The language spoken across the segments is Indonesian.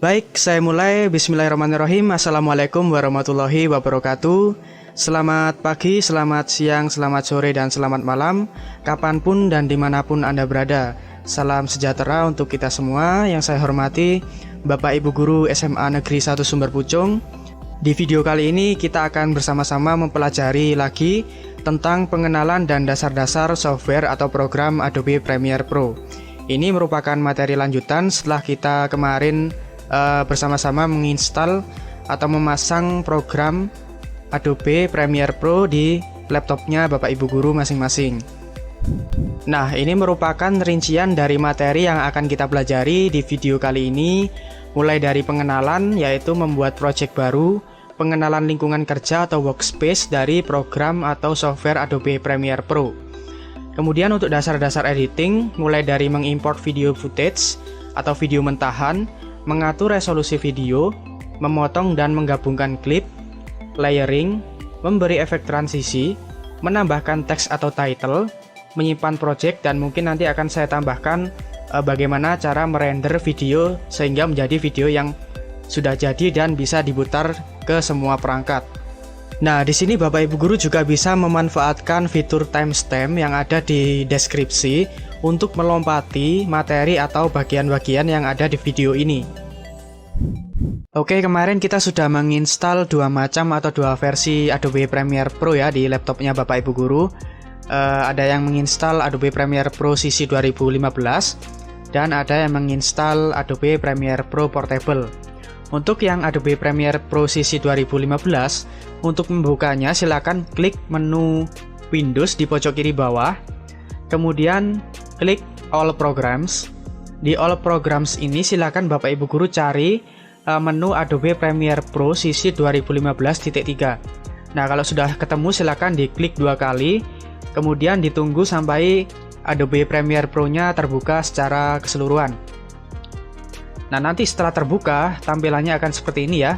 Baik, saya mulai. Bismillahirrahmanirrahim. Assalamualaikum warahmatullahi wabarakatuh. Selamat pagi, selamat siang, selamat sore, dan selamat malam, kapanpun dan dimanapun Anda berada. Salam sejahtera untuk kita semua. Yang saya hormati Bapak Ibu Guru SMA Negeri 1 Sumber Pucung. Di video kali ini kita akan bersama-sama mempelajari lagi tentang pengenalan dan dasar-dasar software atau program Adobe Premiere Pro. Ini merupakan materi lanjutan setelah kita kemarin bersama-sama menginstal atau memasang program Adobe Premiere Pro di laptopnya Bapak Ibu Guru masing-masing. Nah, ini merupakan rincian dari materi yang akan kita pelajari di video kali ini, mulai dari pengenalan, yaitu membuat project baru, pengenalan lingkungan kerja atau workspace dari program atau software Adobe Premiere Pro. Kemudian untuk dasar-dasar editing, mulai dari mengimport video footage atau video mentahan, mengatur resolusi video, memotong dan menggabungkan klip, layering, memberi efek transisi, menambahkan teks atau title, menyimpan project, dan mungkin nanti akan saya tambahkan bagaimana cara merender video sehingga menjadi video yang sudah jadi dan bisa diputar ke semua perangkat. Nah, di sini Bapak Ibu Guru juga bisa memanfaatkan fitur timestamp yang ada di deskripsi untuk melompati materi atau bagian-bagian yang ada di video ini. Oke, kemarin kita sudah menginstal dua versi Adobe Premiere Pro ya di laptopnya Bapak Ibu Guru. Ada yang menginstal Adobe Premiere Pro CC 2015 dan ada yang menginstal Adobe Premiere Pro Portable. Untuk yang Adobe Premiere Pro CC 2015, untuk membukanya silakan klik menu Windows di pojok kiri bawah, kemudian klik All Programs. Di All Programs ini silakan Bapak Ibu Guru cari menu Adobe Premiere Pro CC 2015.3. Nah, kalau sudah ketemu silakan diklik dua kali, kemudian ditunggu sampai Adobe Premiere Pro-nya terbuka secara keseluruhan. Nah, nanti setelah terbuka, tampilannya akan seperti ini ya.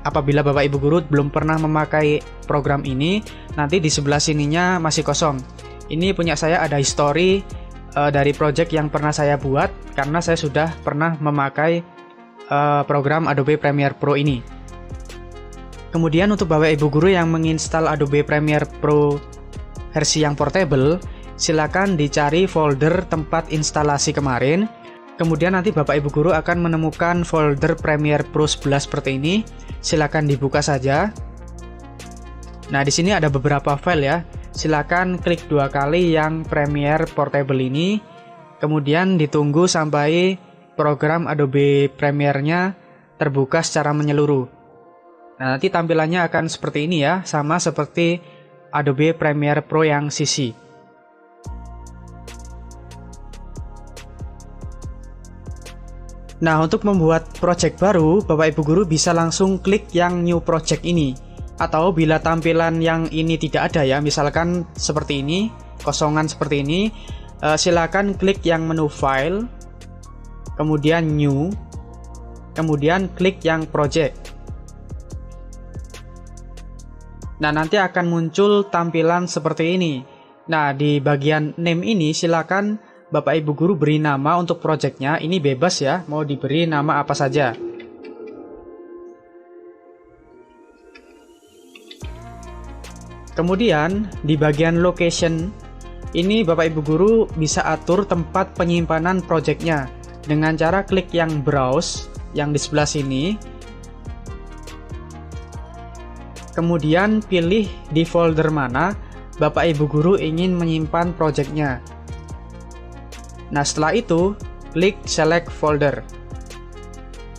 Apabila Bapak Ibu Guru belum pernah memakai program ini, nanti di sebelah sininya masih kosong. Ini punya saya ada history dari project yang pernah saya buat, karena saya sudah pernah memakai program Adobe Premiere Pro ini. Kemudian untuk Bapak Ibu Guru yang menginstal Adobe Premiere Pro versi yang portable, silakan dicari folder tempat instalasi kemarin. Kemudian nanti Bapak Ibu Guru akan menemukan folder Premiere Pro 11 seperti ini. Silakan dibuka saja. Nah, di sini ada beberapa file ya. Silakan klik dua kali yang Premiere Portable ini. Kemudian ditunggu sampai program Adobe Premiere-nya terbuka secara menyeluruh. Nah, nanti tampilannya akan seperti ini ya, sama seperti Adobe Premiere Pro yang CC. Nah, untuk membuat project baru, Bapak Ibu Guru bisa langsung klik yang New Project ini. Atau bila tampilan yang ini tidak ada ya, misalkan seperti ini, kosongan seperti ini, silakan klik yang menu File, kemudian New, kemudian klik yang Project. Nah, nanti akan muncul tampilan seperti ini. Nah, di bagian Name ini silakan Bapak Ibu Guru beri nama untuk projectnya. Ini bebas ya, mau diberi nama apa saja. Kemudian di bagian location ini Bapak Ibu Guru bisa atur tempat penyimpanan projectnya dengan cara klik yang browse yang di sebelah sini. Kemudian pilih di folder mana Bapak Ibu Guru ingin menyimpan projectnya. Nah, setelah itu klik select folder.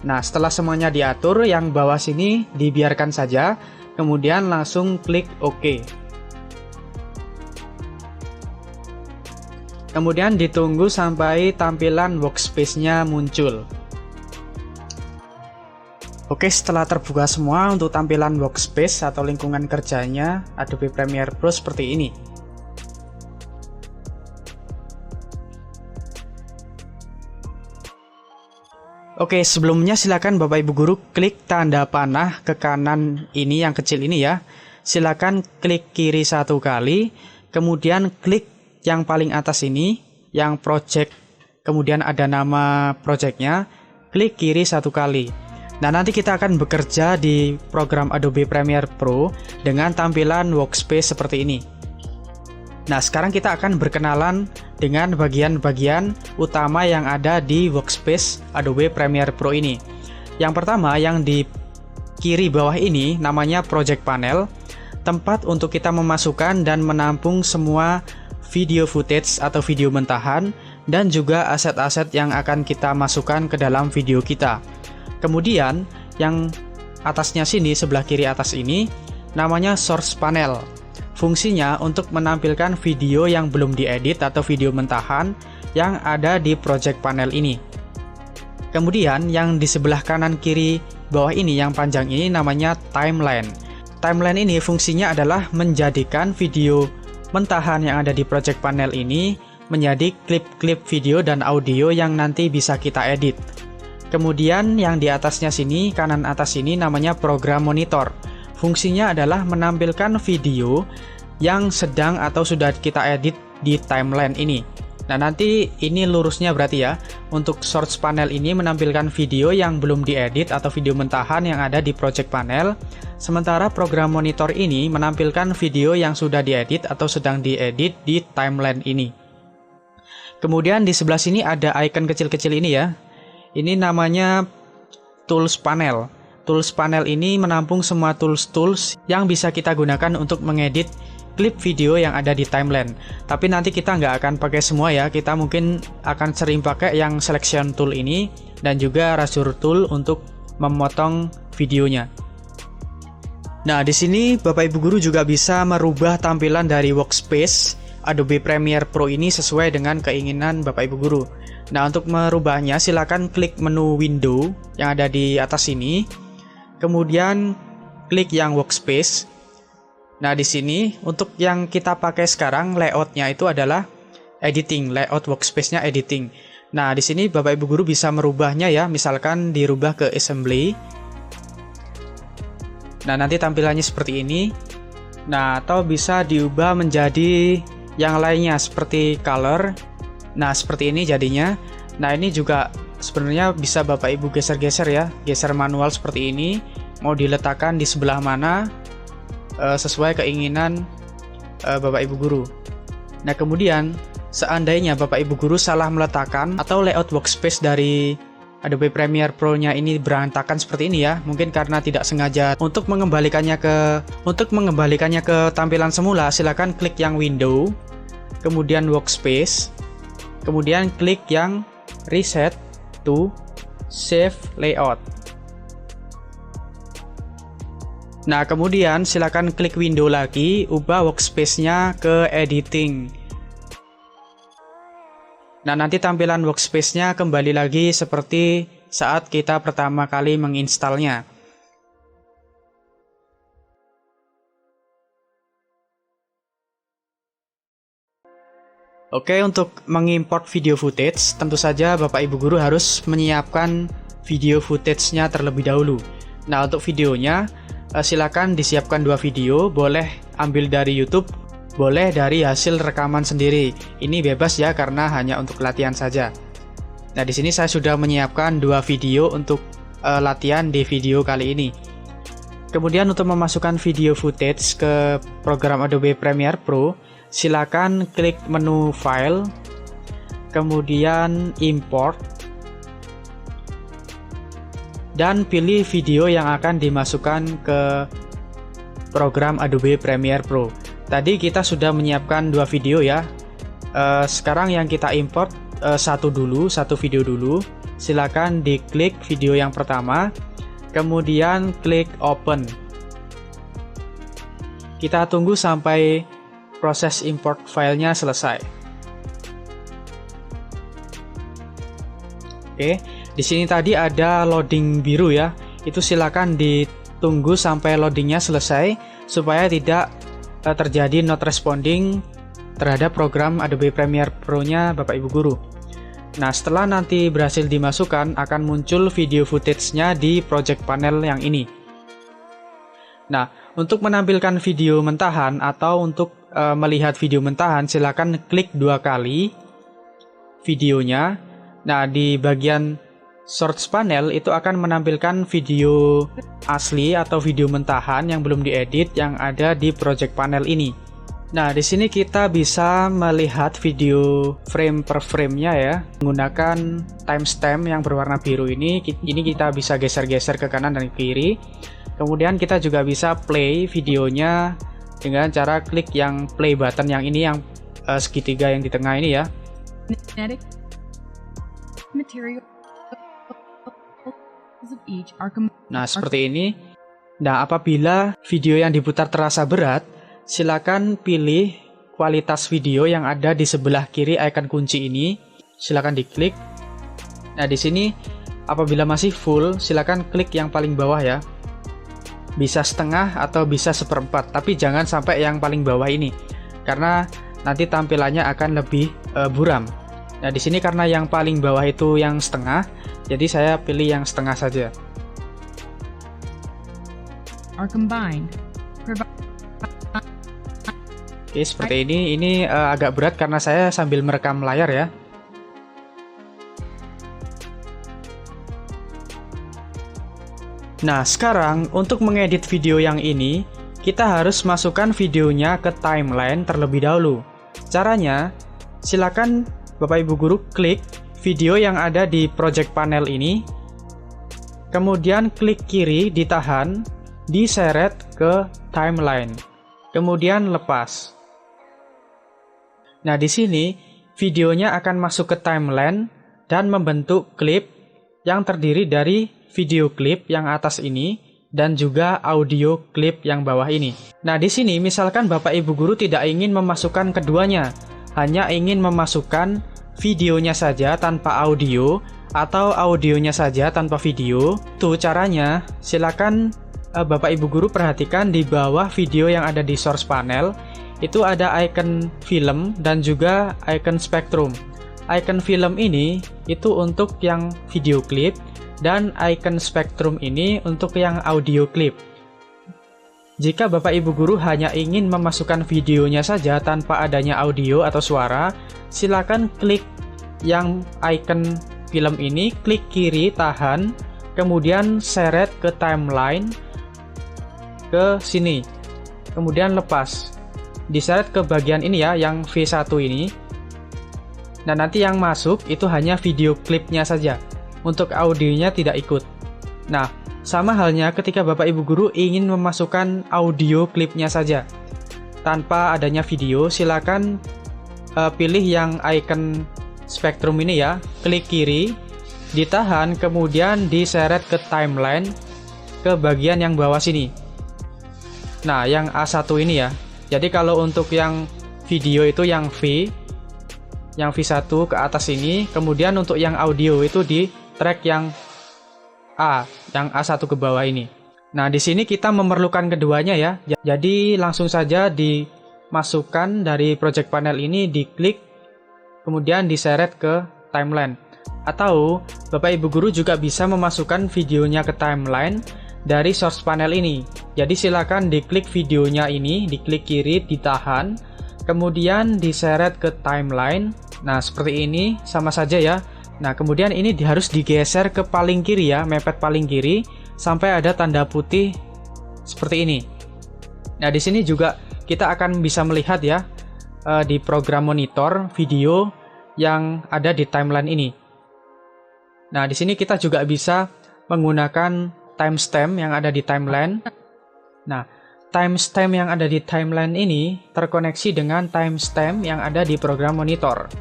Nah, setelah semuanya diatur, yang bawah sini dibiarkan saja, kemudian langsung klik OK. Kemudian ditunggu sampai tampilan workspace-nya muncul. Oke, setelah terbuka semua untuk tampilan workspace atau lingkungan kerjanya Adobe Premiere Pro seperti ini. Oke, sebelumnya silakan Bapak Ibu Guru klik tanda panah ke kanan ini yang kecil ini ya. Silakan klik kiri satu kali, kemudian klik yang paling atas ini, yang project, kemudian ada nama projectnya, klik kiri satu kali. Nah, nanti kita akan bekerja di program Adobe Premiere Pro dengan tampilan workspace seperti ini. Nah, sekarang kita akan berkenalan dengan bagian-bagian utama yang ada di workspace Adobe Premiere Pro ini. Yang pertama, yang di kiri bawah ini namanya Project Panel, tempat untuk kita memasukkan dan menampung semua video footage atau video mentahan dan juga aset-aset yang akan kita masukkan ke dalam video kita. Kemudian yang atasnya sini, sebelah kiri atas ini namanya Source Panel. Fungsinya untuk menampilkan video yang belum diedit atau video mentahan yang ada di Project Panel ini. Kemudian yang di sebelah kanan kiri bawah ini yang panjang ini namanya Timeline. Timeline ini fungsinya adalah menjadikan video mentahan yang ada di Project Panel ini menjadi klip-klip video dan audio yang nanti bisa kita edit. Kemudian yang di atasnya sini, kanan atas ini namanya Program Monitor. Fungsinya adalah menampilkan video yang sedang atau sudah kita edit di timeline ini. Nah, nanti ini lurusnya berarti ya. Untuk Source Panel ini menampilkan video yang belum diedit atau video mentahan yang ada di Project Panel. Sementara Program Monitor ini menampilkan video yang sudah diedit atau sedang diedit di timeline ini. Kemudian di sebelah sini ada icon kecil-kecil ini ya. Ini namanya Tools Panel. Tools Panel ini menampung semua tools-tools yang bisa kita gunakan untuk mengedit klip video yang ada di timeline. Tapi nanti kita nggak akan pakai semua ya. Kita mungkin akan sering pakai yang Selection Tool ini dan juga Razor Tool untuk memotong videonya. Nah, di sini Bapak Ibu Guru juga bisa merubah tampilan dari workspace Adobe Premiere Pro ini sesuai dengan keinginan Bapak Ibu Guru. Nah, untuk merubahnya silakan klik menu window yang ada di atas sini. Kemudian klik yang workspace. Nah, di sini untuk yang kita pakai sekarang layoutnya itu adalah editing, layout workspace-nya editing. Nah, di sini Bapak Ibu Guru bisa merubahnya ya, misalkan dirubah ke assembly. Nah, nanti tampilannya seperti ini. Nah, atau bisa diubah menjadi yang lainnya seperti color. Nah, seperti ini jadinya. Nah, ini juga sebenarnya bisa Bapak Ibu geser-geser ya, geser manual seperti ini. Mau diletakkan di sebelah mana sesuai keinginan Bapak Ibu Guru. Nah, kemudian seandainya Bapak Ibu Guru salah meletakkan atau layout workspace dari Adobe Premiere Pro-nya ini berantakan seperti ini ya, mungkin karena tidak sengaja. Untuk mengembalikannya ke tampilan semula, silakan klik yang window, kemudian workspace, kemudian klik yang reset to save layout. Nah, kemudian silakan klik window lagi, ubah workspace-nya ke editing. Nah, nanti tampilan workspace-nya kembali lagi seperti saat kita pertama kali menginstalnya. Oke, untuk mengimport video footage, tentu saja Bapak Ibu Guru harus menyiapkan video footage-nya terlebih dahulu. Nah, untuk videonya, silakan disiapkan 2 video, boleh ambil dari YouTube, boleh dari hasil rekaman sendiri. Ini bebas ya, karena hanya untuk latihan saja. Nah, di sini saya sudah menyiapkan 2 video untuk latihan di video kali ini. Kemudian untuk memasukkan video footage ke program Adobe Premiere Pro, silakan klik menu File, kemudian Import, dan pilih video yang akan dimasukkan ke program Adobe Premiere Pro. Tadi kita sudah menyiapkan 2 video ya. Sekarang yang kita import satu video dulu. Silakan diklik video yang pertama, kemudian klik Open. Kita tunggu sampai proses import filenya selesai. Oke, di sini tadi ada loading biru ya. Itu silakan ditunggu sampai loadingnya selesai supaya tidak terjadi not responding terhadap program Adobe Premiere Pro-nya Bapak Ibu Guru. Nah, setelah nanti berhasil dimasukkan, akan muncul video footage-nya di project panel yang ini. Nah, untuk menampilkan video mentahan atau untuk melihat video mentahan, silakan klik 2 kali videonya. Nah, di bagian Source panel itu akan menampilkan video asli atau video mentahan yang belum diedit yang ada di project panel ini. Nah, di sini kita bisa melihat video frame per frame-nya ya, menggunakan timestamp yang berwarna biru ini. Ini kita bisa geser-geser ke kanan dan ke kiri. Kemudian kita juga bisa play videonya dengan cara klik yang play button yang ini, yang segitiga yang di tengah ini ya. Nah, seperti ini. Nah, apabila video yang diputar terasa berat, silakan pilih kualitas video yang ada di sebelah kiri icon kunci ini. Silakan diklik. Nah, di sini apabila masih full, silakan klik yang paling bawah ya. Bisa setengah atau bisa seperempat, tapi jangan sampai yang paling bawah ini, karena nanti tampilannya akan lebih buram. Nah, di sini karena yang paling bawah itu yang setengah, jadi saya pilih yang setengah saja. Oke, seperti ini. Ini agak berat karena saya sambil merekam layar ya. Nah, sekarang untuk mengedit video yang ini, kita harus masukkan videonya ke timeline terlebih dahulu. Caranya, silakan Bapak Ibu Guru klik video yang ada di project panel ini, kemudian klik kiri, ditahan, diseret ke timeline, kemudian lepas. Nah, di sini videonya akan masuk ke timeline dan membentuk klip yang terdiri dari video klip yang atas ini dan juga audio klip yang bawah ini. Nah, di sini misalkan Bapak Ibu Guru tidak ingin memasukkan keduanya, hanya ingin memasukkan videonya saja tanpa audio atau audionya saja tanpa video. Tuh caranya, silakan Bapak Ibu Guru perhatikan di bawah video yang ada di source panel. Itu ada icon film dan juga icon spektrum. Icon film ini itu untuk yang video klip dan icon spektrum ini untuk yang audio klip. Jika Bapak Ibu Guru hanya ingin memasukkan videonya saja tanpa adanya audio atau suara, silakan klik yang icon film ini, klik kiri, tahan, kemudian seret ke timeline ke sini, kemudian lepas. Diseret ke bagian ini ya, yang V1 ini. Nah, nanti yang masuk itu hanya video klipnya saja. Untuk audionya tidak ikut. Nah, sama halnya ketika Bapak Ibu Guru ingin memasukkan audio klipnya saja. Tanpa adanya video, silakan pilih yang icon spektrum ini ya. Klik kiri, ditahan, kemudian diseret ke timeline ke bagian yang bawah sini. Nah, yang A1 ini ya. Jadi kalau untuk yang video itu yang V1 ke atas ini, kemudian untuk yang audio itu di track yang A, yang A1 ke bawah ini. Nah, di sini kita memerlukan keduanya ya. Jadi langsung saja dimasukkan dari project panel ini, diklik, kemudian diseret ke timeline. Atau Bapak Ibu Guru juga bisa memasukkan videonya ke timeline dari source panel ini. Jadi silakan diklik videonya ini, diklik kiri, ditahan, kemudian diseret ke timeline. Nah, seperti ini sama saja ya. Nah, kemudian ini harus digeser ke paling kiri ya, mepet paling kiri sampai ada tanda putih seperti ini. Nah, di sini juga kita akan bisa melihat ya di program monitor video yang ada di timeline ini. Nah, di sini kita juga bisa menggunakan timestamp yang ada di timeline. Nah, timestamp yang ada di timeline ini terkoneksi dengan timestamp yang ada di program monitor.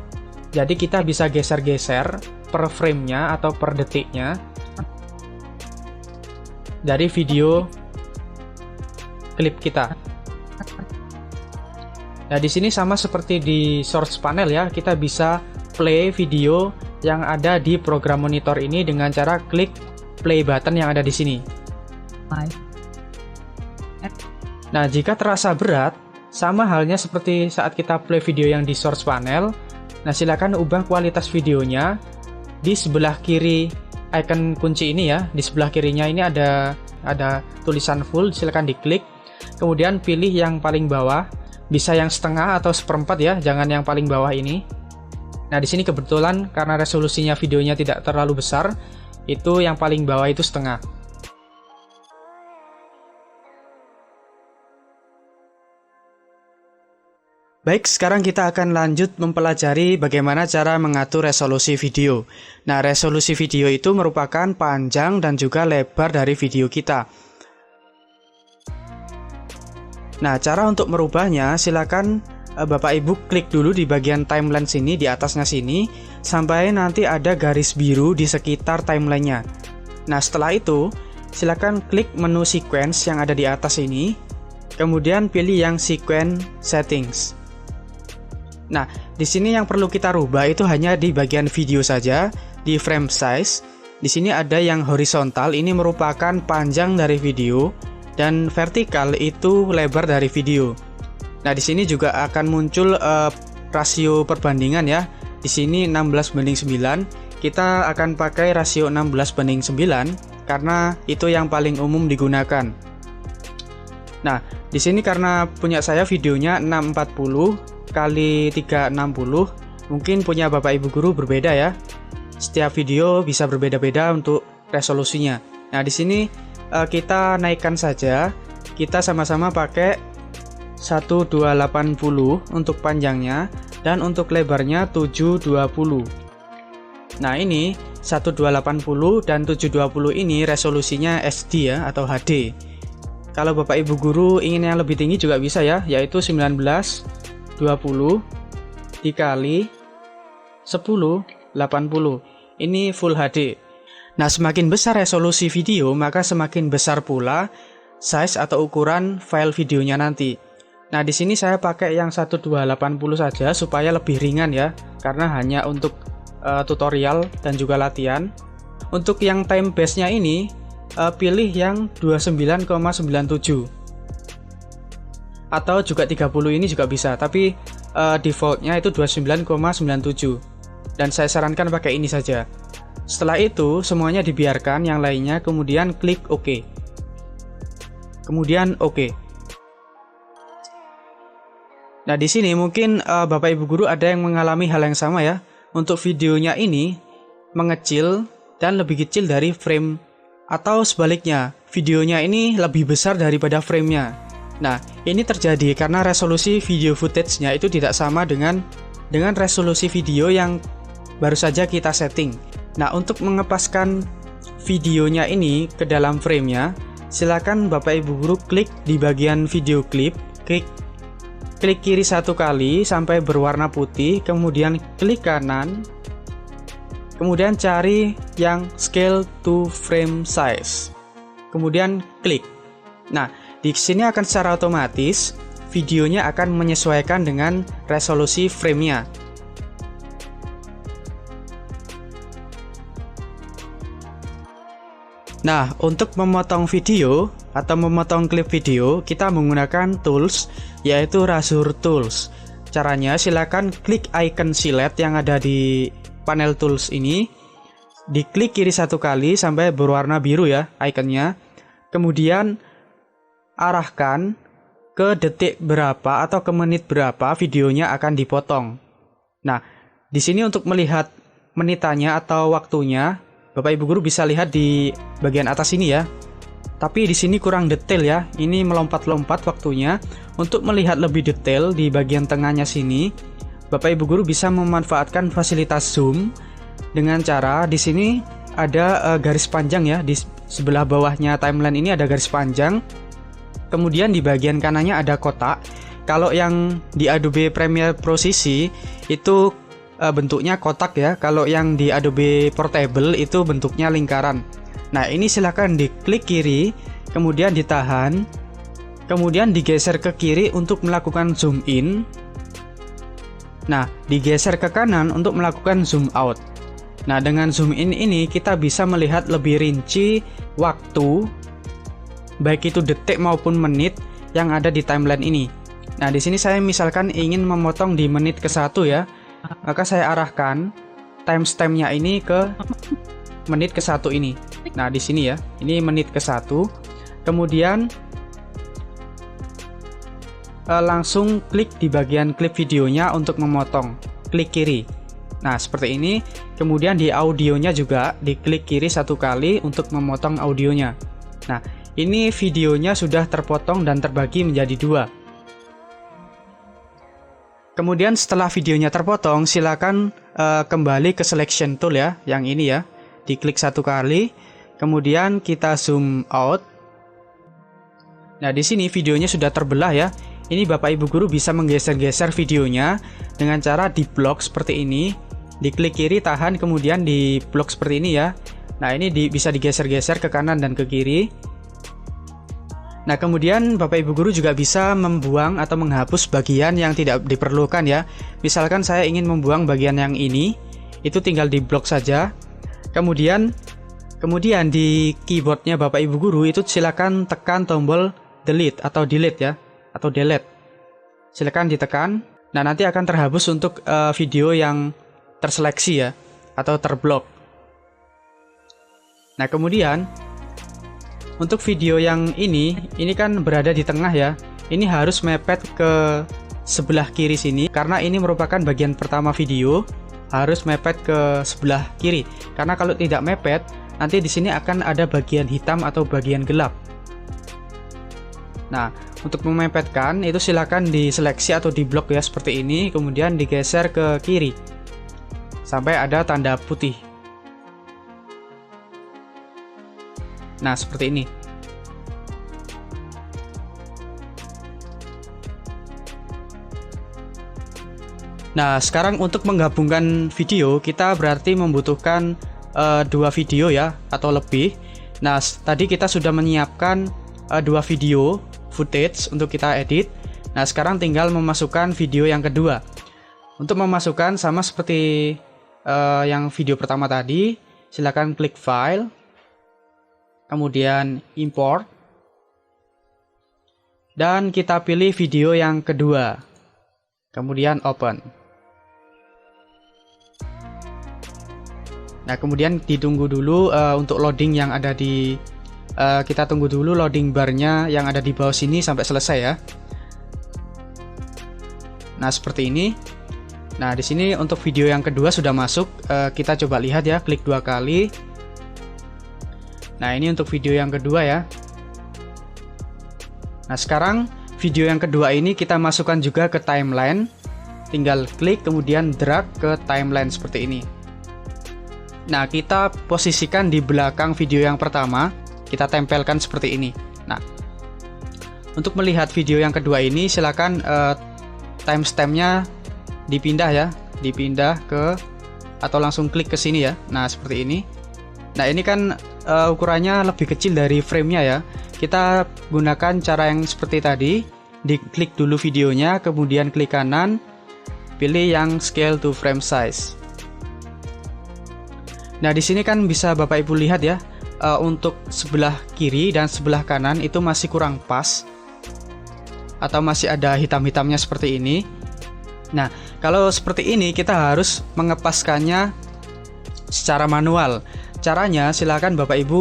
Jadi kita bisa geser-geser per frame-nya atau per detiknya dari video klip kita. Nah, di sini sama seperti di source panel ya, kita bisa play video yang ada di program monitor ini dengan cara klik play button yang ada di sini. Nah, jika terasa berat, sama halnya seperti saat kita play video yang di source panel. Nah, silakan ubah kualitas videonya. Di sebelah kiri icon kunci ini ya, di sebelah kirinya ini ada tulisan full, silakan diklik. Kemudian pilih yang paling bawah, bisa yang setengah atau seperempat ya, jangan yang paling bawah ini. Nah, di sini kebetulan karena resolusinya videonya tidak terlalu besar, Itu yang paling bawah itu setengah. Baik, sekarang kita akan lanjut mempelajari bagaimana cara mengatur resolusi video. Nah, resolusi video itu merupakan panjang dan juga lebar dari video kita. Nah, cara untuk merubahnya, silakan Bapak Ibu klik dulu di bagian timeline sini, di atasnya sini, sampai nanti ada garis biru di sekitar timelinenya. Nah, setelah itu, silakan klik menu sequence yang ada di atas ini, kemudian pilih yang sequence settings. Nah, di sini yang perlu kita rubah itu hanya di bagian video saja, di frame size. Di sini ada yang horizontal, ini merupakan panjang dari video, dan vertikal itu lebar dari video. Nah, di sini juga akan muncul rasio perbandingan ya. Di sini 16:9. Kita akan pakai rasio 16:9 karena itu yang paling umum digunakan. Nah, di sini karena punya saya videonya 640 kali 360, mungkin punya Bapak Ibu guru berbeda ya. Setiap video bisa berbeda-beda untuk resolusinya. Nah, di sini kita naikkan saja. Kita sama-sama pakai 1280 untuk panjangnya dan untuk lebarnya 720. Nah, ini 1280 dan 720 ini resolusinya SD ya atau HD. Kalau Bapak Ibu guru ingin yang lebih tinggi juga bisa ya, yaitu 1920 dikali 1080. Ini Full HD. Nah, semakin besar resolusi video, maka semakin besar pula size atau ukuran file videonya nanti. Nah, di sini saya pakai yang 1280 saja supaya lebih ringan ya, karena hanya untuk tutorial dan juga latihan. Untuk yang time base-nya ini pilih yang 29,97 atau juga 30 ini juga bisa, tapi defaultnya itu 29,97 dan saya sarankan pakai ini saja. Setelah itu semuanya dibiarkan, yang lainnya, kemudian klik OK, kemudian OK. Nah, di sini mungkin Bapak Ibu guru ada yang mengalami hal yang sama ya. Untuk videonya ini mengecil dan lebih kecil dari frame, atau sebaliknya videonya ini lebih besar daripada framenya. Nah, ini terjadi karena resolusi video footage-nya itu tidak sama dengan resolusi video yang baru saja kita setting. Nah, untuk mengepaskan videonya ini ke dalam framenya, silakan Bapak Ibu guru klik di bagian video clip, klik kiri satu kali sampai berwarna putih, kemudian klik kanan, kemudian cari yang scale to frame size, kemudian klik. Nah, di sini akan secara otomatis videonya akan menyesuaikan dengan resolusi framenya. Nah, untuk memotong video atau memotong klip video, kita menggunakan tools, yaitu Razor Tools. Caranya, silakan klik icon select yang ada di panel tools ini, diklik kiri satu kali sampai berwarna biru ya ikonnya, kemudian arahkan ke detik berapa atau ke menit berapa videonya akan dipotong. Nah, di sini untuk melihat menitannya atau waktunya, Bapak Ibu guru bisa lihat di bagian atas ini ya. Tapi di sini kurang detail ya. Ini melompat-lompat waktunya. Untuk melihat lebih detail di bagian tengahnya sini, Bapak Ibu guru bisa memanfaatkan fasilitas zoom dengan cara di sini ada garis panjang ya. Di sebelah bawahnya timeline ini ada garis panjang. Kemudian di bagian kanannya ada kotak. Kalau yang di Adobe Premiere Pro CC itu bentuknya kotak ya. Kalau yang di Adobe Portable itu bentuknya lingkaran. Nah, ini silakan diklik kiri, kemudian ditahan, kemudian digeser ke kiri untuk melakukan zoom in. Nah, digeser ke kanan untuk melakukan zoom out. Nah, dengan zoom in ini kita bisa melihat lebih rinci waktu, baik itu detik maupun menit yang ada di timeline ini. Nah, di sini saya misalkan ingin memotong di menit ke-1 ya, maka saya arahkan timestamp-nya ini ke menit ke-1 ini. Nah, di sini ya, ini menit ke-1. Kemudian langsung klik di bagian klip videonya untuk memotong. Klik kiri. Nah, seperti ini. Kemudian di audionya juga diklik kiri satu kali untuk memotong audionya. Nah, ini videonya sudah terpotong dan terbagi menjadi dua. Kemudian setelah videonya terpotong, silakan kembali ke selection tool ya, yang ini ya. Diklik satu kali, kemudian kita zoom out. Nah, di sini videonya sudah terbelah ya. Ini Bapak Ibu guru bisa menggeser-geser videonya dengan cara di blok seperti ini. Diklik kiri, tahan, kemudian di blok seperti ini ya. Nah, ini bisa digeser-geser ke kanan dan ke kiri. Nah, kemudian Bapak Ibu guru juga bisa membuang atau menghapus bagian yang tidak diperlukan ya. Misalkan saya ingin membuang bagian yang ini, itu tinggal di blok saja. Kemudian di keyboardnya Bapak Ibu guru itu silakan tekan tombol delete atau delete ya, atau delete. Silakan ditekan. Nah, nanti akan terhapus untuk video yang terseleksi ya, atau terblok. Nah, kemudian untuk video yang ini kan berada di tengah ya. Ini harus mepet ke sebelah kiri sini karena ini merupakan bagian pertama video, harus mepet ke sebelah kiri. Karena kalau tidak mepet, nanti di sini akan ada bagian hitam atau bagian gelap. Nah, untuk memepetkan itu silakan diseleksi atau diblok ya seperti ini, kemudian digeser ke kiri sampai ada tanda putih. Nah, seperti ini. Nah, sekarang untuk menggabungkan video, kita berarti membutuhkan dua video ya, atau lebih. Nah, tadi kita sudah menyiapkan dua video footage untuk kita edit. Nah, sekarang tinggal memasukkan video yang kedua. Untuk memasukkan sama seperti yang video pertama tadi, silakan klik file, kemudian import, dan kita pilih video yang kedua, kemudian open. Nah, kemudian ditunggu dulu untuk loading yang ada di kita tunggu dulu loading barnya yang ada di bawah sini sampai selesai ya. Nah, seperti ini. Nah, di sini untuk video yang kedua sudah masuk. Kita coba lihat ya, klik dua kali. Nah, ini untuk video yang kedua ya. Nah, sekarang video yang kedua ini kita masukkan juga ke timeline. Tinggal klik kemudian drag ke timeline seperti ini. Nah, kita posisikan di belakang video yang pertama. Kita tempelkan seperti ini. Nah, untuk melihat video yang kedua ini silakan timestampnya dipindah ya, dipindah ke atau langsung klik ke sini ya. Nah, seperti ini. Nah, ini kan ukurannya lebih kecil dari framenya ya. Kita gunakan cara yang seperti tadi. Diklik dulu videonya, kemudian klik kanan, pilih yang scale to frame size. Nah, di sini kan bisa Bapak Ibu lihat ya, untuk sebelah kiri dan sebelah kanan itu masih kurang pas, atau masih ada hitam-hitamnya seperti ini. Nah, kalau seperti ini kita harus mengepaskannya secara manual. Caranya silakan Bapak Ibu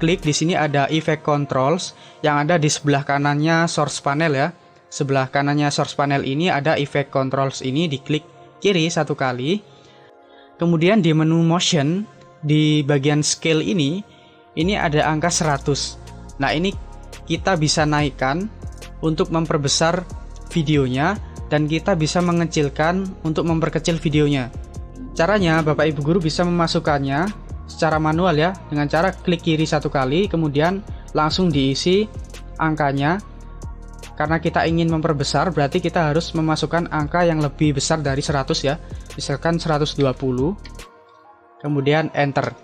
klik di sini ada effect controls yang ada di sebelah kanannya source panel ya. Sebelah kanannya source panel ini ada effect controls ini, diklik kiri satu kali. Kemudian di menu motion di bagian scale ini ada angka 100. Nah, ini kita bisa naikkan untuk memperbesar videonya, dan kita bisa mengecilkan untuk memperkecil videonya. Caranya Bapak Ibu guru bisa memasukkannya secara manual ya, dengan cara klik kiri satu kali kemudian langsung diisi angkanya. Karena kita ingin memperbesar berarti kita harus memasukkan angka yang lebih besar dari 100 ya. Misalkan 120. Kemudian enter.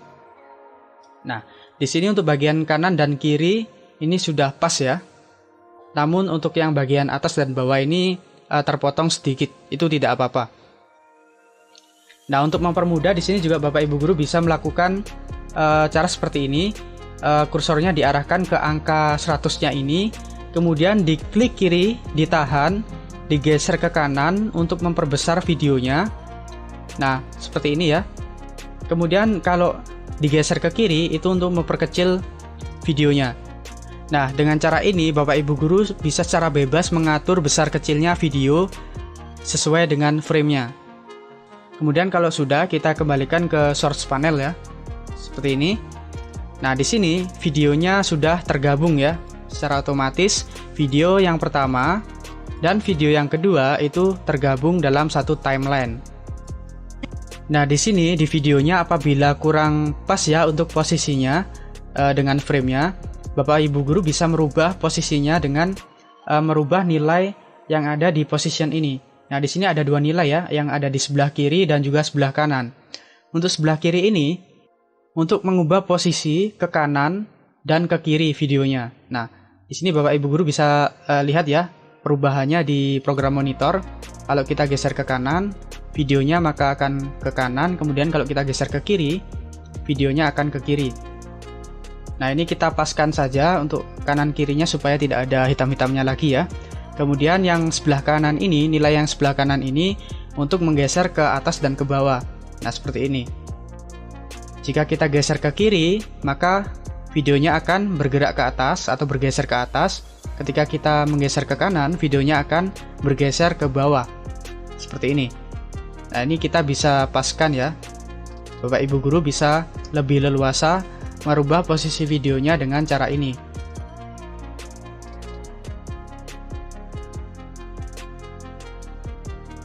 Nah, di sini untuk bagian kanan dan kiri ini sudah pas ya. Namun untuk yang bagian atas dan bawah ini terpotong sedikit, itu tidak apa-apa. Nah, untuk mempermudah di sini juga Bapak Ibu guru bisa melakukan cara seperti ini. Kursornya diarahkan ke angka 100-nya ini, kemudian diklik kiri, ditahan, digeser ke kanan untuk memperbesar videonya. Nah, seperti ini ya. Kemudian kalau digeser ke kiri itu untuk memperkecil videonya. Nah, dengan cara ini Bapak Ibu guru bisa secara bebas mengatur besar kecilnya video sesuai dengan framenya. Kemudian kalau sudah, kita kembalikan ke source panel ya, seperti ini. Nah, di sini videonya sudah tergabung ya, secara otomatis video yang pertama dan video yang kedua itu tergabung dalam satu timeline. Nah, di sini di videonya apabila kurang pas ya untuk posisinya dengan framenya, Bapak Ibu guru bisa merubah posisinya dengan merubah nilai yang ada di position ini. Nah, di sini ada dua nilai ya, yang ada di sebelah kiri dan juga sebelah kanan. Untuk sebelah kiri ini, untuk mengubah posisi ke kanan dan ke kiri videonya. Nah, di sini Bapak Ibu guru bisa lihat ya perubahannya di program monitor. Kalau kita geser ke kanan, videonya maka akan ke kanan. Kemudian kalau kita geser ke kiri, videonya akan ke kiri. Nah, ini kita paskan saja untuk kanan kirinya supaya tidak ada hitam-hitamnya lagi ya. Kemudian yang sebelah kanan ini, nilai yang sebelah kanan ini untuk menggeser ke atas dan ke bawah. Nah, seperti ini. Jika kita geser ke kiri, maka videonya akan bergerak ke atas atau bergeser ke atas. Ketika kita menggeser ke kanan, videonya akan bergeser ke bawah. Seperti ini. Nah, ini kita bisa paskan ya. Bapak Ibu guru bisa lebih leluasa merubah posisi videonya dengan cara ini.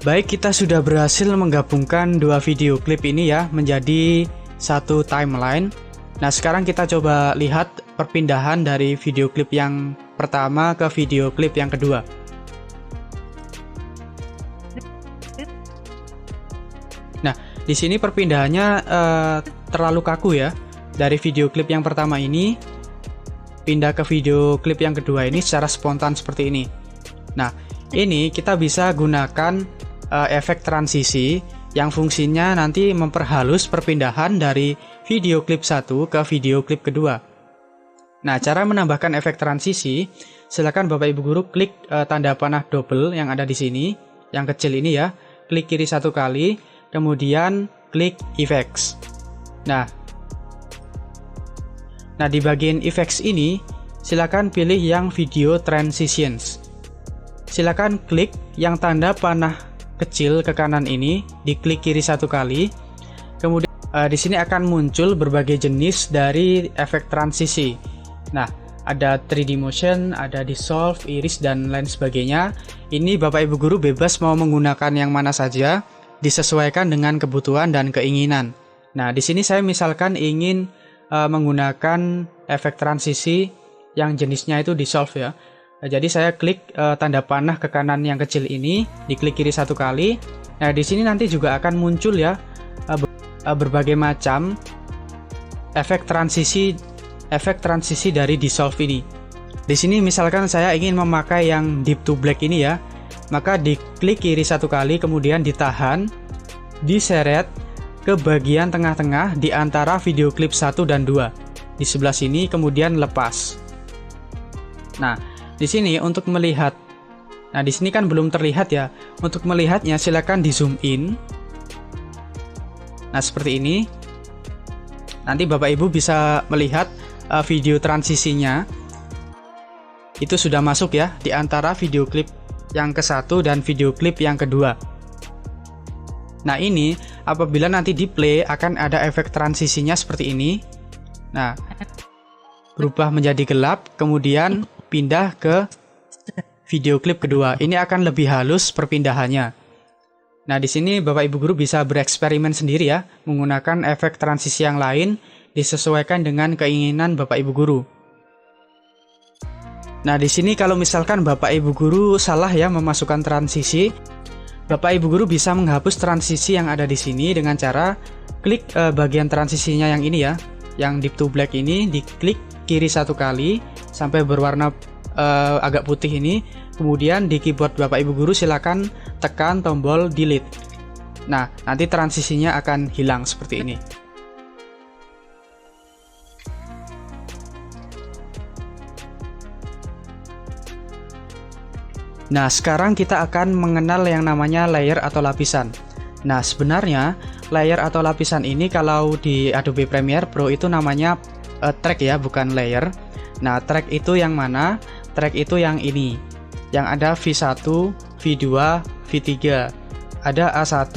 Baik, kita sudah berhasil menggabungkan dua video klip ini ya menjadi satu timeline. Nah, sekarang kita coba lihat perpindahan dari video klip yang pertama ke video klip yang kedua. Nah, di sini perpindahannya terlalu kaku ya. Dari video klip yang pertama ini pindah ke video klip yang kedua ini secara spontan seperti ini. Nah, ini kita bisa gunakan efek transisi yang fungsinya nanti memperhalus perpindahan dari video klip satu ke video klip kedua. Nah, cara menambahkan efek transisi, silakan Bapak Ibu guru klik tanda panah double yang ada di sini, yang kecil ini ya. Klik kiri satu kali, kemudian klik effects. Nah, di bagian effects ini, silakan pilih yang video transitions. Silakan klik yang tanda panah kecil ke kanan ini, diklik kiri satu kali. Kemudian di sini akan muncul berbagai jenis dari efek transisi. Nah, ada 3D motion, ada dissolve, iris dan lain sebagainya. Ini Bapak Ibu guru bebas mau menggunakan yang mana saja, disesuaikan dengan kebutuhan dan keinginan. Nah, di sini saya misalkan ingin menggunakan efek transisi yang jenisnya itu dissolve ya. Jadi saya klik tanda panah ke kanan yang kecil ini, diklik kiri satu kali. Nah, di sini nanti juga akan muncul ya berbagai macam efek transisi dari dissolve ini. Di sini misalkan saya ingin memakai yang deep to black ini ya, maka diklik kiri satu kali, kemudian ditahan, diseret ke bagian tengah-tengah di antara video klip 1 dan 2. Di sebelah sini kemudian lepas. Nah, di sini untuk melihat, nah di sini kan belum terlihat ya. Untuk melihatnya silakan di zoom in. Nah, seperti ini. Nanti Bapak Ibu bisa melihat video transisinya. Itu sudah masuk ya di antara video klip yang ke-1 dan video klip yang kedua. Nah, ini apabila nanti di play akan ada efek transisinya seperti ini. Nah, berubah menjadi gelap, kemudian pindah ke video klip kedua. Ini akan lebih halus perpindahannya. Nah, di sini Bapak Ibu guru bisa bereksperimen sendiri ya, menggunakan efek transisi yang lain disesuaikan dengan keinginan Bapak Ibu guru. Nah, di sini kalau misalkan Bapak Ibu guru salah ya memasukkan transisi, Bapak Ibu guru bisa menghapus transisi yang ada di sini dengan cara klik bagian transisinya yang ini ya, yang deep to black ini, diklik kiri satu kali sampai berwarna agak putih ini. Kemudian di keyboard Bapak Ibu guru silakan tekan tombol delete. Nah, nanti transisinya akan hilang seperti ini. Nah, sekarang kita akan mengenal yang namanya layer atau lapisan. Nah, sebenarnya layer atau lapisan ini kalau di Adobe Premiere Pro itu namanya track ya, bukan layer. Nah, track itu yang mana? Track itu yang ini, yang ada V1, V2, V3. ada A1,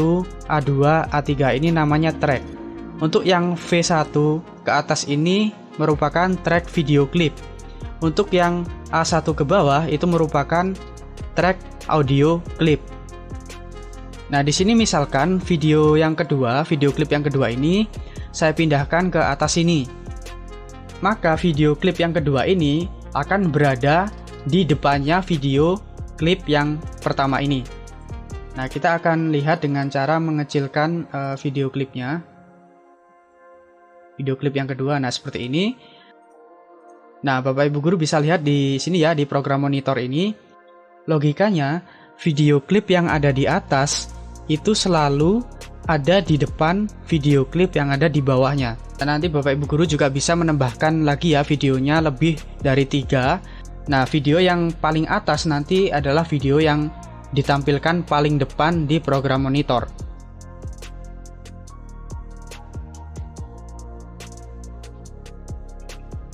A2, A3, ini namanya track. Untuk yang V1 ke atas ini merupakan track video klip. Untuk yang A1 ke bawah itu merupakan track audio klip. Nah, di sini misalkan video yang kedua, video klip yang kedua ini saya pindahkan ke atas sini. Maka video klip yang kedua ini akan berada di depannya video klip yang pertama ini. Nah, kita akan lihat dengan cara mengecilkan video klipnya. Video klip yang kedua, nah seperti ini. Nah, Bapak Ibu Guru bisa lihat di sini ya, di program monitor ini. Logikanya, video klip yang ada di atas itu selalu ada di depan video klip yang ada di bawahnya. Dan nanti Bapak Ibu Guru juga bisa menambahkan lagi ya videonya lebih dari 3. Nah, video yang paling atas nanti adalah video yang ditampilkan paling depan di program monitor.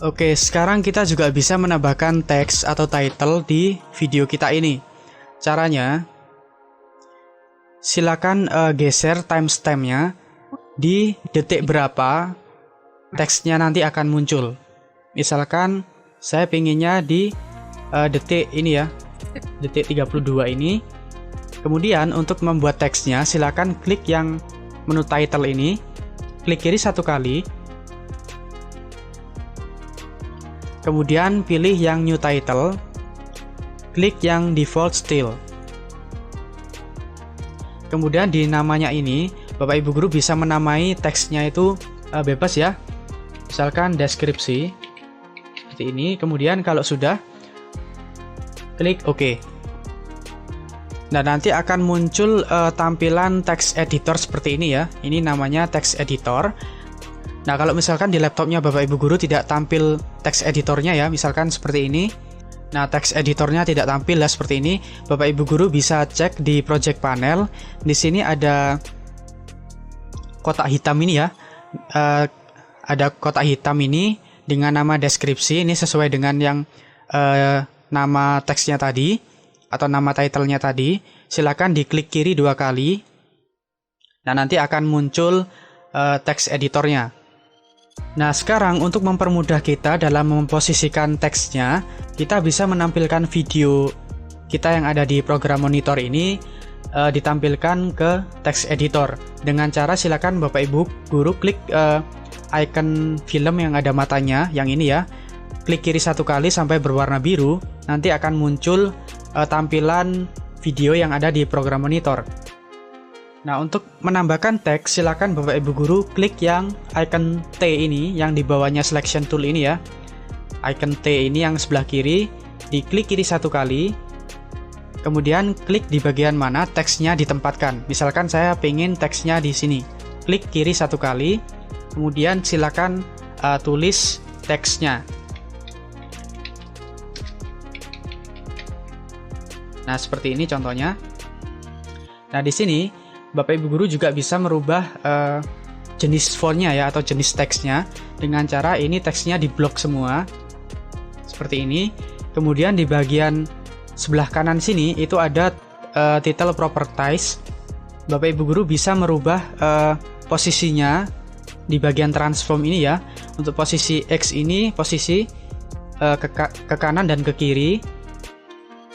Oke, sekarang kita juga bisa menambahkan teks atau title di video kita ini. Caranya, silakan geser timestampnya di detik berapa teksnya nanti akan muncul. Misalkan saya pinginnya di detik ini ya, detik 32 ini. Kemudian untuk membuat teksnya silakan klik yang menu title ini, klik kiri 1 kali, kemudian pilih yang new title, klik yang default style. Kemudian di namanya ini Bapak Ibu Guru bisa menamai teksnya itu bebas ya, misalkan deskripsi seperti ini. Kemudian kalau sudah, klik OK. Nah, nanti akan muncul tampilan text editor seperti ini ya. Ini namanya text editor. Nah, kalau misalkan di laptopnya Bapak Ibu Guru tidak tampil text editornya ya, misalkan seperti ini. Nah, text editornya tidak tampil ya seperti ini. Bapak Ibu Guru bisa cek di project panel. Di sini ada kotak hitam ini ya. Ada kotak hitam ini dengan nama deskripsi. Ini sesuai dengan yang nama teksnya tadi atau nama titlenya tadi. Silakan diklik kiri 2 kali. Nah, nanti akan muncul teks editornya. Nah, sekarang untuk mempermudah kita dalam memposisikan teksnya, kita bisa menampilkan video kita yang ada di program monitor ini ditampilkan ke text editor. Dengan cara silakan Bapak Ibu Guru klik icon film yang ada matanya, yang ini ya. Klik kiri 1 kali sampai berwarna biru, nanti akan muncul tampilan video yang ada di program monitor. Nah, untuk menambahkan teks, silakan Bapak Ibu Guru klik yang icon T ini, yang di bawahnya selection tool ini ya. Icon T ini yang sebelah kiri, diklik kiri 1 kali, kemudian klik di bagian mana teksnya ditempatkan. Misalkan saya pengen teksnya di sini, klik kiri 1 kali, kemudian silakan tulis teksnya. Nah, seperti ini contohnya. Nah, di sini Bapak Ibu Guru juga bisa merubah jenis fontnya ya, atau jenis teksnya dengan cara ini teksnya diblok semua seperti ini. Kemudian di bagian sebelah kanan sini itu ada title properties. Bapak Ibu Guru bisa merubah posisinya di bagian transform ini ya. Untuk posisi X ini posisi ke kanan dan ke kiri.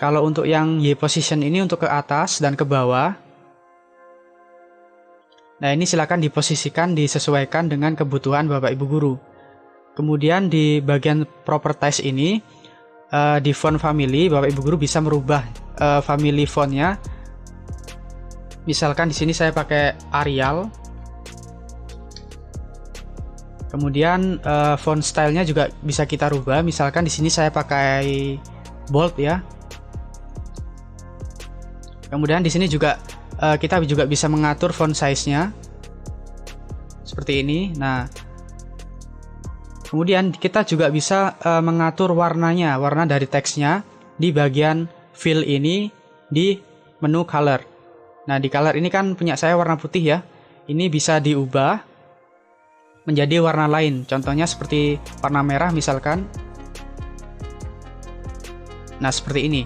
Kalau untuk yang Y position ini untuk ke atas dan ke bawah. Nah, ini silakan diposisikan, disesuaikan dengan kebutuhan Bapak Ibu Guru. Kemudian di bagian properties ini, di font family, Bapak Ibu Guru bisa merubah family fontnya. Misalkan di sini saya pakai Arial. Kemudian font stylenya juga bisa kita rubah. Misalkan di sini saya pakai bold ya. Kemudian di sini juga kita juga bisa mengatur font size-nya seperti ini. Nah, kemudian kita juga bisa mengatur warnanya, warna dari teksnya di bagian fill ini di menu color. Nah, di color ini kan punya saya warna putih ya. Ini bisa diubah menjadi warna lain. Contohnya seperti warna merah misalkan. Nah, seperti ini.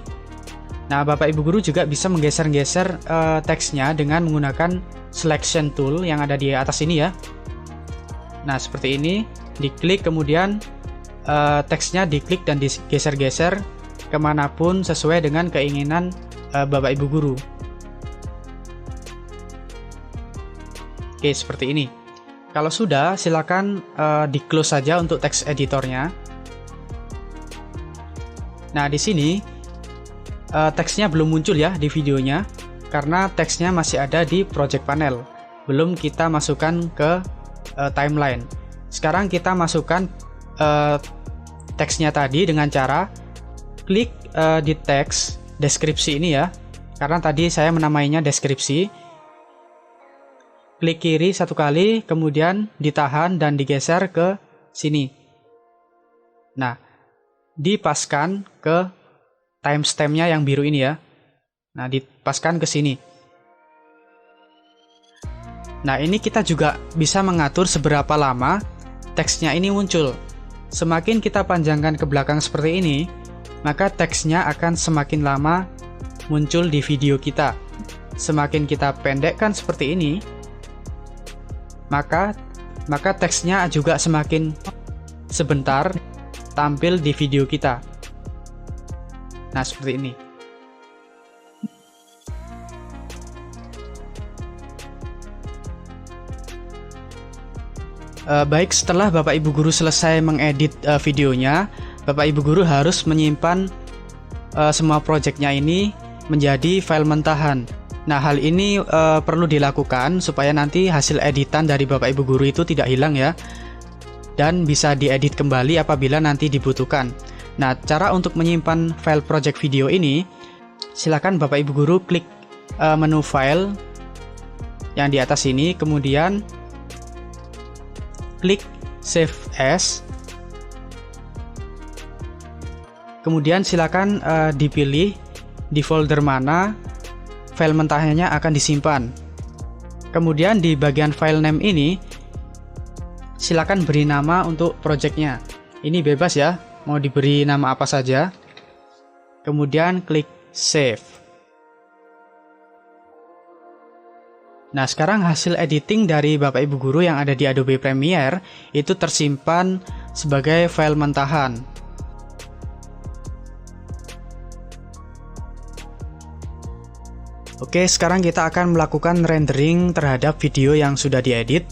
Nah, Bapak Ibu Guru juga bisa menggeser-geser teksnya dengan menggunakan selection tool yang ada di atas ini ya. Nah, seperti ini, diklik kemudian teksnya diklik dan digeser-geser kemanapun sesuai dengan keinginan Bapak Ibu Guru. Oke, seperti ini. Kalau sudah, silakan di close saja untuk teks editornya. Nah, di sini teksnya belum muncul ya di videonya, karena teksnya masih ada di project panel. Belum kita masukkan ke timeline. Sekarang kita masukkan teksnya tadi dengan cara klik di teks deskripsi ini ya. Karena tadi saya menamainya deskripsi. Klik kiri satu kali, kemudian ditahan dan digeser ke sini. Nah, dipaskan ke timestamp-nya yang biru ini ya. Nah, dipaskan ke sini. Nah, ini kita juga bisa mengatur seberapa lama teksnya ini muncul. Semakin kita panjangkan ke belakang seperti ini, maka teksnya akan semakin lama muncul di video kita. Semakin kita pendekkan seperti ini, maka teksnya juga semakin sebentar tampil di video kita. Nah, seperti ini. Baik, setelah Bapak Ibu Guru selesai mengedit videonya, Bapak Ibu Guru harus menyimpan semua projectnya ini menjadi file mentahan. Nah, hal ini perlu dilakukan supaya nanti hasil editan dari Bapak Ibu Guru itu tidak hilang ya, dan bisa diedit kembali apabila nanti dibutuhkan. Nah, cara untuk menyimpan file project video ini, silakan Bapak Ibu Guru klik menu file yang di atas ini, kemudian klik save as, kemudian silakan dipilih di folder mana file mentahnya akan disimpan. Kemudian di bagian file name ini silakan beri nama untuk projectnya. Ini bebas ya, mau diberi nama apa saja. Kemudian klik save. Nah, sekarang hasil editing dari Bapak Ibu Guru yang ada di Adobe Premiere itu tersimpan sebagai file mentahan. Oke, sekarang kita akan melakukan rendering terhadap video yang sudah diedit.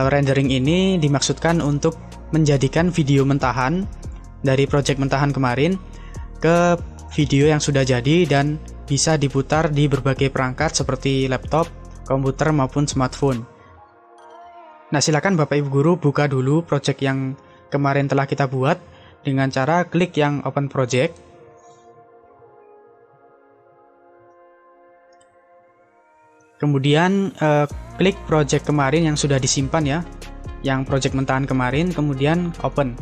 Rendering ini dimaksudkan untuk menjadikan video mentahan dari project mentahan kemarin ke video yang sudah jadi dan bisa diputar di berbagai perangkat seperti laptop, komputer maupun smartphone. Nah, silakan Bapak Ibu Guru buka dulu project yang kemarin telah kita buat dengan cara klik yang open project. Kemudian klik project kemarin yang sudah disimpan ya, yang project mentahan kemarin, kemudian open.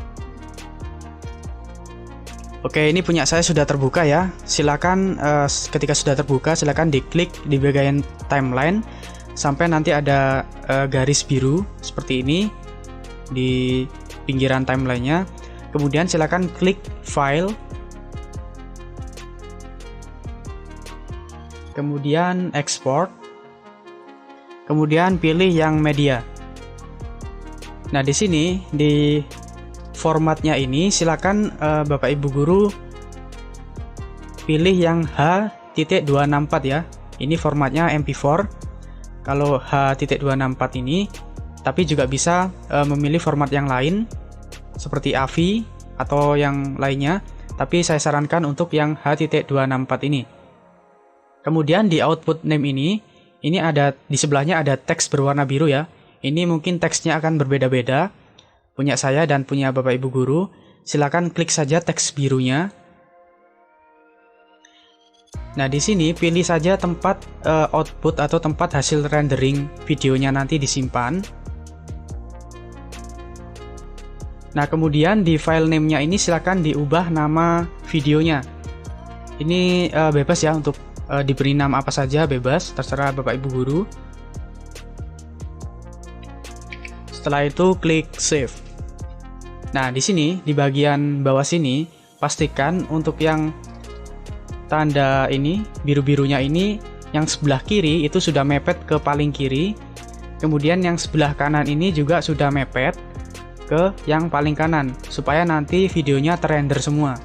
Oke, ini punya saya sudah terbuka ya. Silakan ketika sudah terbuka, silakan diklik di bagian timeline sampai nanti ada garis biru seperti ini di pinggiran timelinenya. Kemudian silakan klik file, kemudian export. Kemudian pilih yang media. Nah, di sini di formatnya ini silakan Bapak Ibu Guru pilih yang H.264 ya. Ini formatnya MP4. Kalau H.264 ini, tapi juga bisa memilih format yang lain seperti AVI atau yang lainnya, tapi saya sarankan untuk yang H.264 ini. Kemudian di output name ini ada di sebelahnya ada teks berwarna biru ya. Ini mungkin teksnya akan berbeda-beda, punya saya dan punya Bapak Ibu Guru. Silakan klik saja teks birunya. Nah, di sini pilih saja tempat output atau tempat hasil rendering videonya nanti disimpan. Nah, kemudian di file name-nya ini silakan diubah nama videonya. Ini bebas ya, untuk diberi nama apa saja bebas, terserah Bapak Ibu Guru. Setelah itu klik save. Nah, di sini di bagian bawah sini pastikan untuk yang tanda ini, biru-birunya ini, yang sebelah kiri itu sudah mepet ke paling kiri. Kemudian yang sebelah kanan ini juga sudah mepet ke yang paling kanan, supaya nanti videonya terrender semua.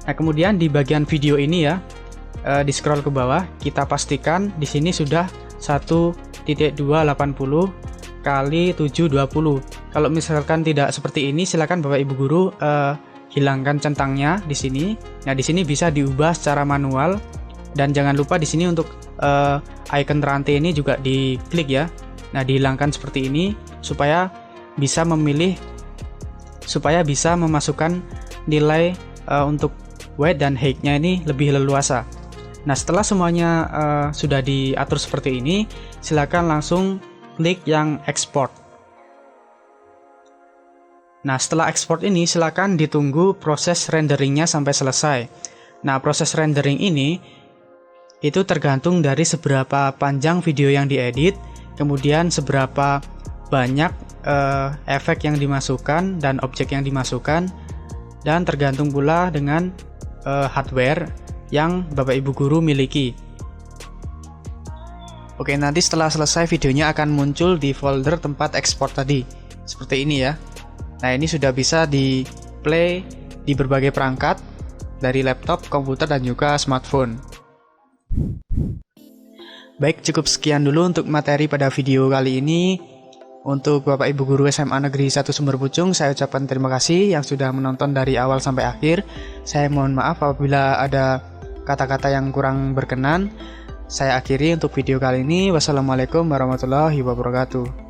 Nah, kemudian di bagian video ini ya, di scroll ke bawah, kita pastikan di sini sudah 1.280 kali 720. Kalau misalkan tidak seperti ini, silakan Bapak Ibu guru hilangkan centangnya di sini. Nah, di sini bisa diubah secara manual, dan jangan lupa di sini untuk icon rantai ini juga diklik ya. Nah, dihilangkan seperti ini supaya bisa memasukkan nilai untuk weight dan height-nya ini lebih leluasa. Nah, setelah semuanya sudah diatur seperti ini, silakan langsung klik yang export. Nah, setelah export ini silakan ditunggu proses renderingnya sampai selesai. Nah, proses rendering ini itu tergantung dari seberapa panjang video yang diedit, kemudian seberapa banyak efek yang dimasukkan dan objek yang dimasukkan, dan tergantung pula dengan hardware yang Bapak Ibu guru miliki. Oke, nanti setelah selesai videonya akan muncul di folder tempat ekspor tadi, seperti ini ya. Nah, ini sudah bisa di play di berbagai perangkat, dari laptop, komputer, dan juga smartphone. Baik, cukup sekian dulu untuk materi pada video kali ini. Untuk Bapak Ibu guru SMA Negeri 1 Sumber Pucung, saya ucapkan terima kasih yang sudah menonton dari awal sampai akhir. Saya mohon maaf apabila ada kata-kata yang kurang berkenan. Saya akhiri untuk video kali ini. Wassalamualaikum warahmatullahi wabarakatuh.